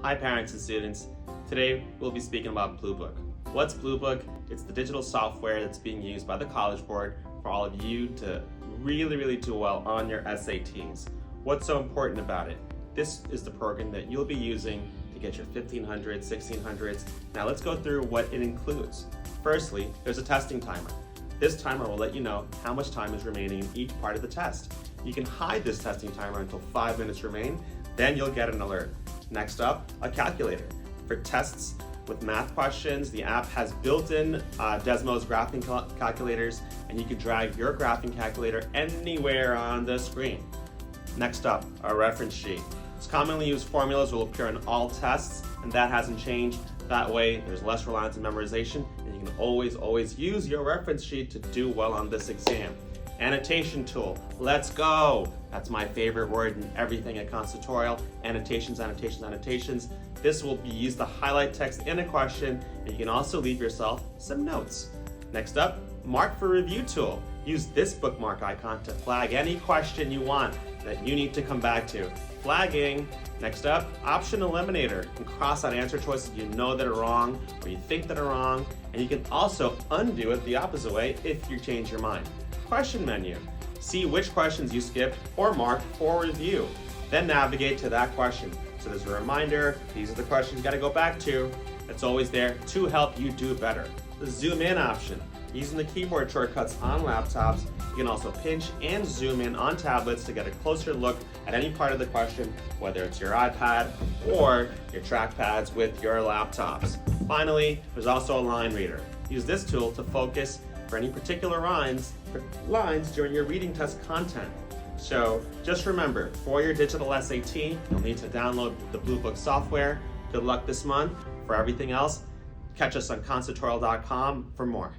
Hi parents and students. Today we'll be speaking about Bluebook. What's Bluebook? It's the digital software that's being used by the College Board for all of you to really do well on your SATs. What's so important about it? This is the program that you'll be using to get your 1500s, 1600s. Now let's go through what it includes. Firstly, there's a testing timer. This timer will let you know how much time is remaining in each part of the test. You can hide this testing timer until 5 minutes remain, then you'll get an alert. Next up, a calculator. For tests with math questions, the app has built-in Desmo's graphing calculators, and you can drag your graphing calculator anywhere on the screen. Next up, a reference sheet. It's commonly used formulas will appear in all tests, and that hasn't changed. That way, there's less reliance on memorization, and you can always use your reference sheet to do well on this exam. Annotation tool, let's go! That's my favorite word in everything at Constitutorial. Annotations. This will be used to highlight text in a question, and you can also leave yourself some notes. Next up, Mark for Review tool. Use this bookmark icon to flag any question you want that you need to come back to. Flagging. Next up, Option Eliminator. You can cross out answer choices you know that are wrong or you think that are wrong, and you can also undo it the opposite way if you change your mind. Question menu. See which questions you skipped or marked for review. Then navigate to that question. So there's a reminder, these are the questions you gotta go back to. It's always there to help you do better. The zoom in option. Using the keyboard shortcuts on laptops, you can also pinch and zoom in on tablets to get a closer look at any part of the question, whether it's your iPad or your trackpads with your laptops. Finally, there's also a line reader. Use this tool to focus for any particular lines during your reading test content. So just remember, for your digital SAT, you'll need to download the Bluebook software. Good luck this month. For everything else, catch us on constitutorial.com for more.